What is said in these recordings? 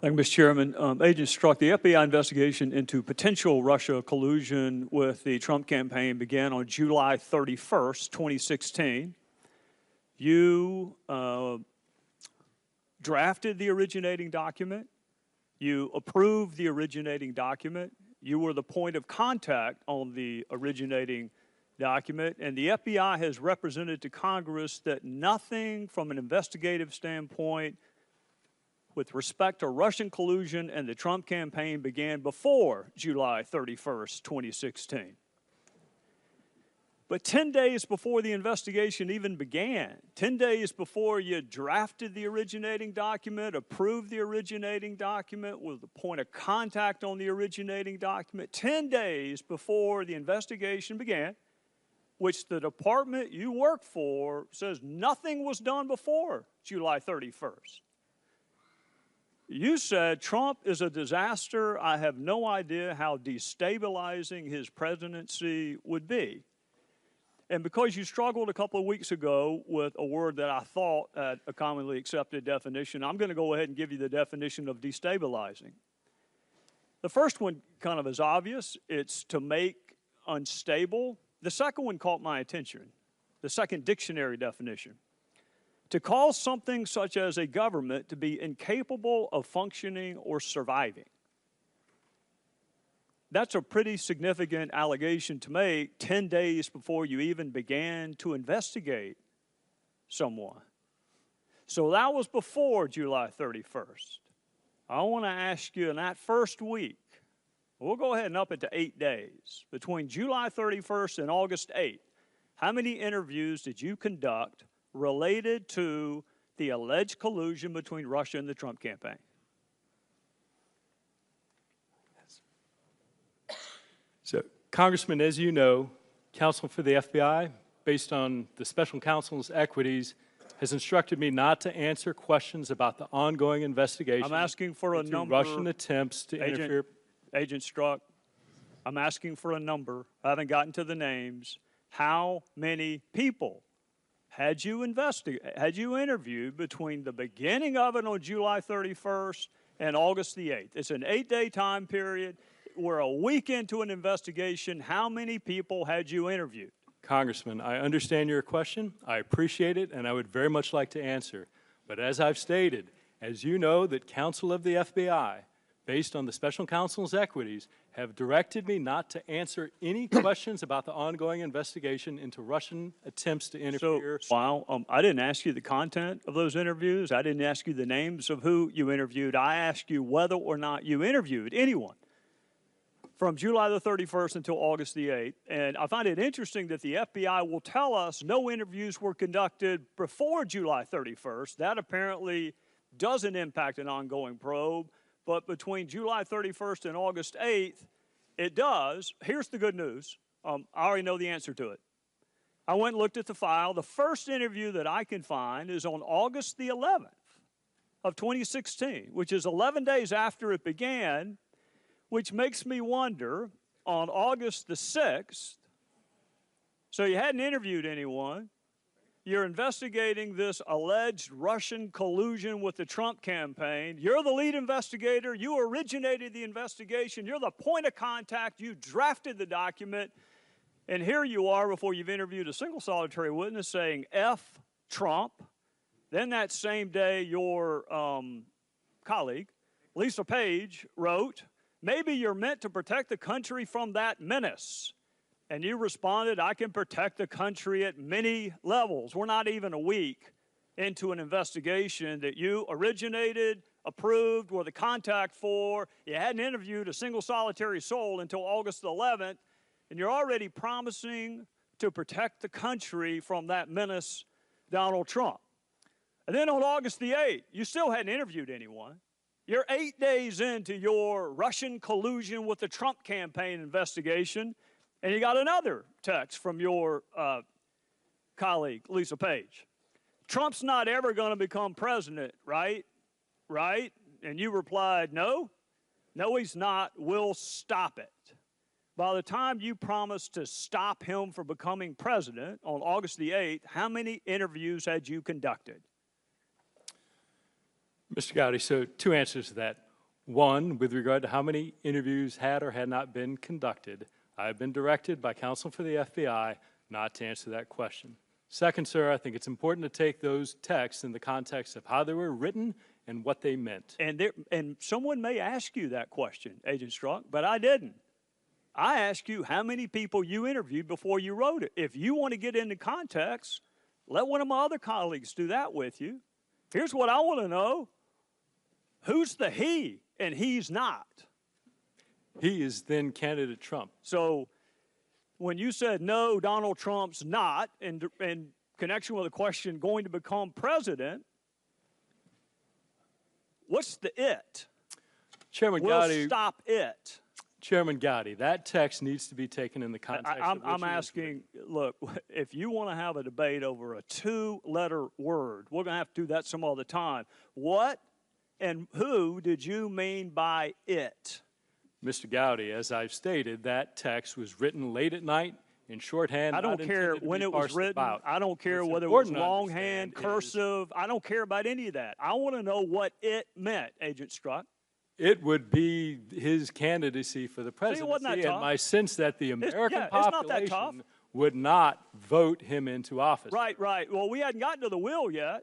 Thank you, Mr. Chairman. Agent Strzok, the FBI investigation into potential Russia collusion with the Trump campaign began on July 31st, 2016. You drafted the originating document. You approved the originating document. You were the point of contact on the originating document, and the FBI has represented to Congress that nothing from an investigative standpoint with respect to Russian collusion and the Trump campaign began before July 31st, 2016. But 10 days before the investigation even began, 10 days before you drafted the originating document, approved the originating document, was the point of contact on the originating document, 10 days before the investigation began, which the department you work for says nothing was done before July 31st. You said Trump is a disaster. I have no idea how destabilizing his presidency would be. And because you struggled a couple of weeks ago with a word that I thought had a commonly accepted definition, I'm going to go ahead and give you the definition of destabilizing. The first one kind of is obvious. It's to make unstable. The second one caught my attention, the second dictionary definition. To cause something such as a government to be incapable of functioning or surviving. That's a pretty significant allegation to make 10 days before you even began to investigate someone. So that was before July 31st. I want to ask you in that first week, we'll go ahead and up it to 8 days, between July 31st and August 8th, how many interviews did you conduct related to the alleged collusion between Russia and the Trump campaign? So, Congressman, as you know, counsel for the FBI, based on the special counsel's equities, has instructed me not to answer questions about the ongoing investigation. I'm asking for a number. Russian attempts to interfere. Agent Strzok, I'm asking for a number. I haven't gotten to the names. How many people had you interviewed between the beginning of it on July 31st and August the 8th? It's an 8-day time period. We're a week into an investigation. How many people had you interviewed? Congressman, I understand your question. I appreciate it, and I would very much like to answer. But as I've stated, as you know, that counsel of the FBI, based on the special counsel's equities, have directed me not to answer any questions about the ongoing investigation into Russian attempts to interfere. So, wow, I didn't ask you the content of those interviews. I didn't ask you the names of who you interviewed. I asked you whether or not you interviewed anyone from July the 31st until August the 8th. And I find it interesting that the FBI will tell us no interviews were conducted before July 31st. That apparently doesn't impact an ongoing probe. But between July 31st and August 8th, it does. Here's the good news. I already know the answer to it. I went and looked at the file. The first interview that I can find is on August the 11th of 2016, which is 11 days after it began, which makes me wonder, on August the 6th, so you hadn't interviewed anyone, you're investigating this alleged Russian collusion with the Trump campaign. You're the lead investigator. You originated the investigation. You're the point of contact. You drafted the document. And here you are before you've interviewed a single solitary witness saying F Trump. Then that same day, your colleague, Lisa Page, wrote, "Maybe you're meant to protect the country from that menace." And you responded, "I can protect the country at many levels." We're not even a week into an investigation that you originated, approved, were the contact for. You hadn't interviewed a single solitary soul until August 11th, and you're already promising to protect the country from that menace, Donald Trump. And then on August the 8th, you still hadn't interviewed anyone. You're 8 days into your Russian collusion with the Trump campaign investigation, and you got another text from your colleague, Lisa Page. "Trump's not ever going to become president, right? Right?" And you replied, "No, he's not. We'll stop it." By the time you promised to stop him from becoming president on August the 8th, how many interviews had you conducted? Mr. Gowdy, so two answers to that. One, with regard to how many interviews had or had not been conducted, I have been directed by counsel for the FBI not to answer that question. Second, sir, I think it's important to take those texts in the context of how they were written and what they meant. And someone may ask you that question, Agent Strzok, but I didn't. I asked you how many people you interviewed before you wrote it. If you want to get into context, let one of my other colleagues do that with you. Here's what I want to know. Who's the he and he's not? He is then candidate Trump. So when you said, no, Donald Trump's not, in connection with the question, going to become president, what's the it? Chairman We'll Gowdy, stop it. Chairman Gowdy, that text needs to be taken in the context of which I'm asking, look, if you want to have a debate over a two-letter word, we're going to have to do that some other time. What and who did you mean by it? Mr. Gowdy, as I've stated, that text was written late at night in shorthand. I don't care when it was written. I don't care whether it was longhand, cursive. I don't care about any of that. I want to know what it meant, Agent Strzok. It would be his candidacy for the presidency, and my sense that the American population would not vote him into office. Right. Well, we hadn't gotten to the will yet.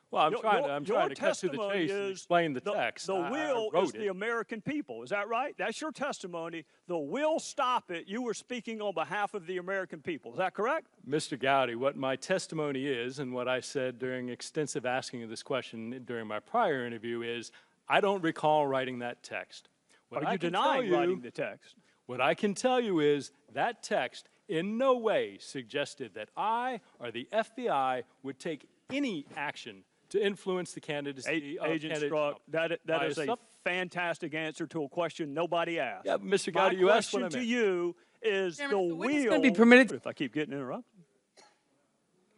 Well, I'm trying to cut to the chase and explain the text. The will is the American people. Is that right? That's your testimony. The will stop it. You were speaking on behalf of the American people. Is that correct? Mr. Gowdy, what my testimony is and what I said during extensive asking of this question during my prior interview is, I don't recall writing that text. Are you denying writing the text? What I can tell you is that text in no way suggested that I or the FBI would take any action to influence the candidacy of Agent Strzok, that is a fantastic answer to a question nobody asked. Yeah, Mr. Gowdy, you asked what I meant. My question to you is the will. Going to be permitted. If I keep getting interrupted.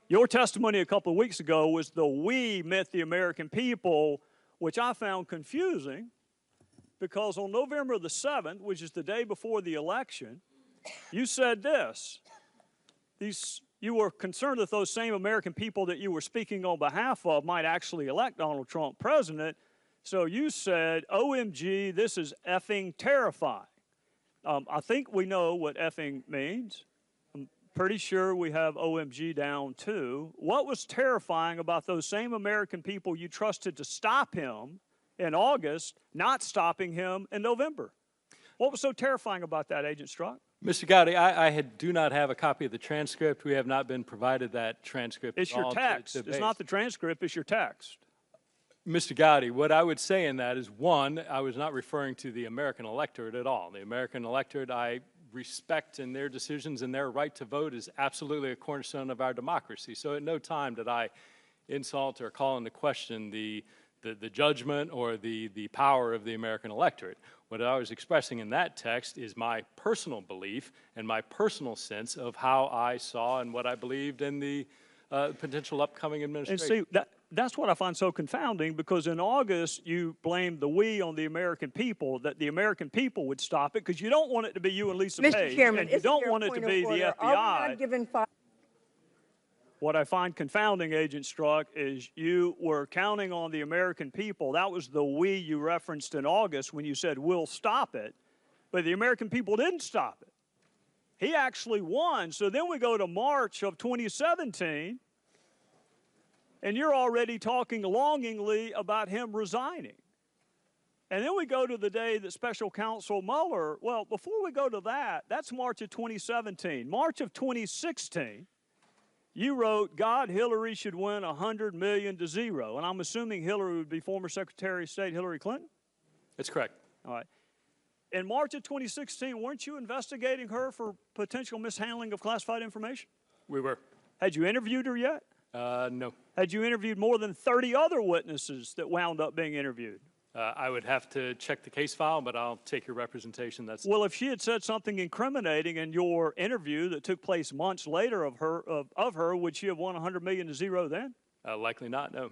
Your testimony a couple of weeks ago was the we meant the American people, which I found confusing because on November the 7th, which is the day before the election, you said this. You were concerned that those same American people that you were speaking on behalf of might actually elect Donald Trump president. So you said, OMG, this is effing terrifying. I think we know what effing means. I'm pretty sure we have OMG down too. What was terrifying about those same American people you trusted to stop him in August, not stopping him in November? What was so terrifying about that, Agent Strzok? Mr. Gowdy, I do not have a copy of the transcript. We have not been provided that transcript. It's your text. It's not the transcript. It's your text. Mr. Gowdy, what I would say in that is, one, I was not referring to the American electorate at all. The American electorate I respect, and their decisions and their right to vote is absolutely a cornerstone of our democracy. So at no time did I insult or call into question the judgment or the power of the American electorate. What I was expressing in that text is my personal belief and my personal sense of how I saw and what I believed in the potential upcoming administration. And see, that's what I find so confounding, because in August you blamed the we on the American people, that the American people would stop it, because you don't want it to be you and Lisa Page. Mr. Chairman, and you don't want it to be the FBI. Are we not given What I find confounding, Agent Strzok, is you were counting on the American people. That was the we you referenced in August when you said, we'll stop it. But the American people didn't stop it. He actually won. So then we go to March of 2017, and you're already talking longingly about him resigning. And then we go to the day that Special Counsel Mueller, well, before we go to that, that's March of 2017. March of 2016, you wrote, God, Hillary should win 100 million to 0. And I'm assuming Hillary would be former Secretary of State Hillary Clinton? That's correct. All right. In March of 2016, weren't you investigating her for potential mishandling of classified information? We were. Had you interviewed her yet? No. Had you interviewed more than 30 other witnesses that wound up being interviewed? I would have to check the case file, but I'll take your representation. Well, if she had said something incriminating in your interview that took place months later of her, would she have won 100 million to 0 then? Likely not, no.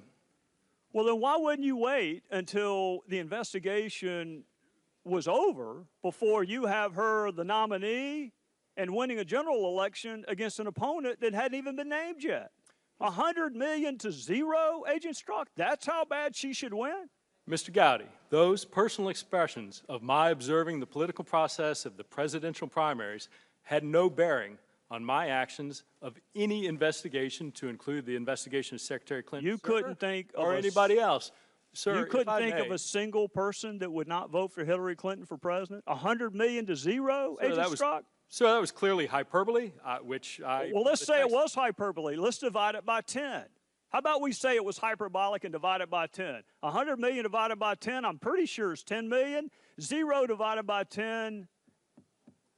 Well, then why wouldn't you wait until the investigation was over before you have her the nominee and winning a general election against an opponent that hadn't even been named yet? 100 million to 0, Agent Strzok? That's how bad she should win? Mr. Gowdy, those personal expressions of my observing the political process of the presidential primaries had no bearing on my actions of any investigation, to include the investigation of Secretary Clinton You couldn't think of or anybody else. Sir, You couldn't if I think of may, a single person that would not vote for Hillary Clinton for president? 100 million to zero, Sir, Agent Strzok? Sir, that was clearly hyperbole, which I... Well, let's say it was hyperbole. Let's divide it by 10. How about we say it was hyperbolic and divide it by 10? 100 million divided by 10, I'm pretty sure is 10 million. 0 divided by 10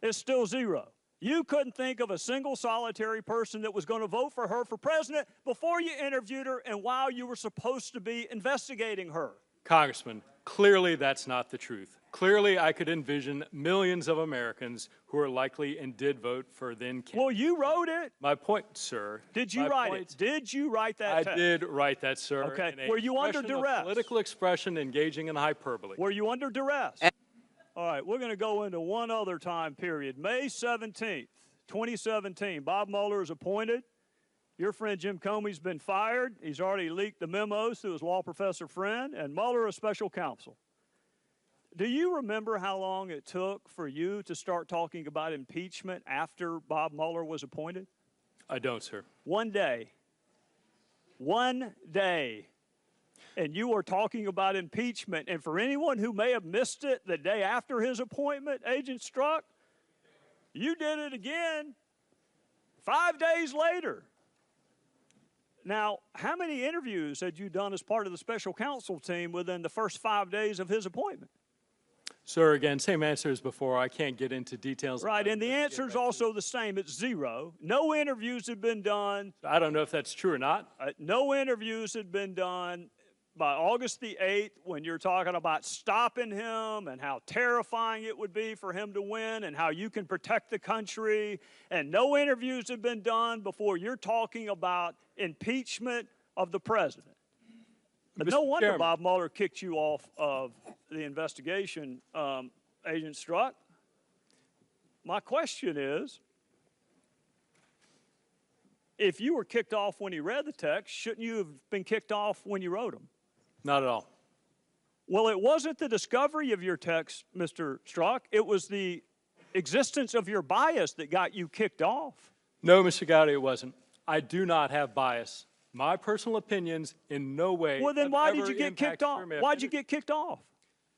is still 0. You couldn't think of a single solitary person that was going to vote for her for president before you interviewed her and while you were supposed to be investigating her. Congressman, clearly that's not the truth. Clearly, I could envision millions of Americans who are likely and did vote for then candidate. Well, you wrote it. My point, sir. Did you write it? Did you write that text? I did write that, sir. Okay. In a Were you under expression of duress? Political expression engaging in hyperbole. Were you under duress? All right, we're going to go into one other time period. May 17th, 2017, Bob Mueller is appointed. Your friend Jim Comey's been fired. He's already leaked the memos to his law professor friend, and Mueller is special counsel. Do you remember how long it took for you to start talking about impeachment after Bob Mueller was appointed? I don't, sir. 1 day. 1 day. And you were talking about impeachment. And for anyone who may have missed it the day after his appointment, Agent Strzok, you did it again 5 days later. Now, how many interviews had you done as part of the special counsel team within the first 5 days of his appointment? Sir, again, same answer as before. I can't get into details. Right, and the answer is also the same. It's 0. No interviews had been done. I don't know if that's true or not. No interviews had been done by August the 8th, when you're talking about stopping him and how terrifying it would be for him to win and how you can protect the country. And no interviews have been done before you're talking about impeachment of the president. But no wonder Chairman, Bob Mueller kicked you off of the investigation, Agent Strzok. My question is, if you were kicked off when he read the text, shouldn't you have been kicked off when you wrote them? Not at all. Well, it wasn't the discovery of your text, Mr. Strzok. It was the existence of your bias that got you kicked off. No, Mr. Gowdy, it wasn't. I do not have bias. My personal opinions in no way. Well, then why did you get kicked off? Why did you get kicked off?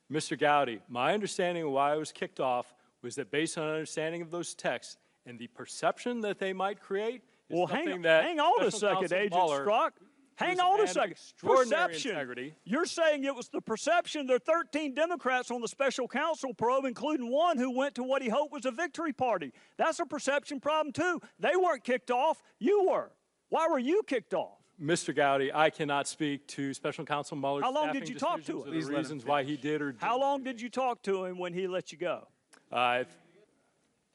Mr. Gowdy, my understanding of why I was kicked off was that based on an understanding of those texts and the perception that they might create is well, something hang on a second, Agent Strzok. Hang on a second. Perception. Integrity. You're saying it was the perception. There are 13 Democrats on the special counsel probe, including one who went to what he hoped was a victory party. That's a perception problem, too. They weren't kicked off. You were. Why were you kicked off? Mr. Gowdy, I cannot speak to Special Counsel Mueller's How long staffing did you talk to decisions him? or the reasons why he did or didn't. How long did you talk to him when he let you go?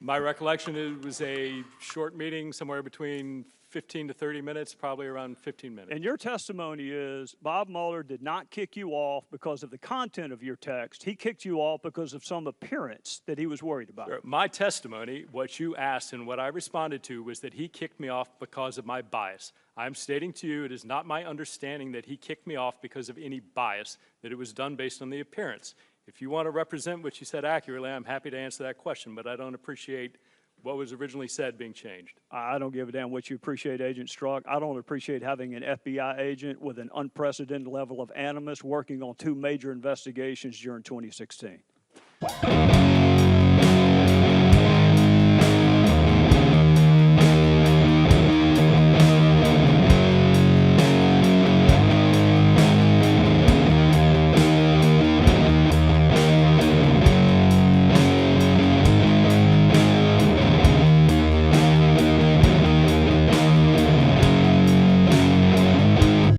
My recollection, it was a short meeting, somewhere between 15 to 30 minutes, probably around 15 minutes. And your testimony is Bob Mueller did not kick you off because of the content of your text. He kicked you off because of some appearance that he was worried about. Sure. My testimony, what you asked and what I responded to, was that he kicked me off because of my bias. I'm stating to you it is not my understanding that he kicked me off because of any bias, that it was done based on the appearance. If you want to represent what you said accurately, I'm happy to answer that question, but I don't appreciate what was originally said being changed. I don't give a damn what you appreciate, Agent Strzok. I don't appreciate having an FBI agent with an unprecedented level of animus working on 2 major investigations during 2016.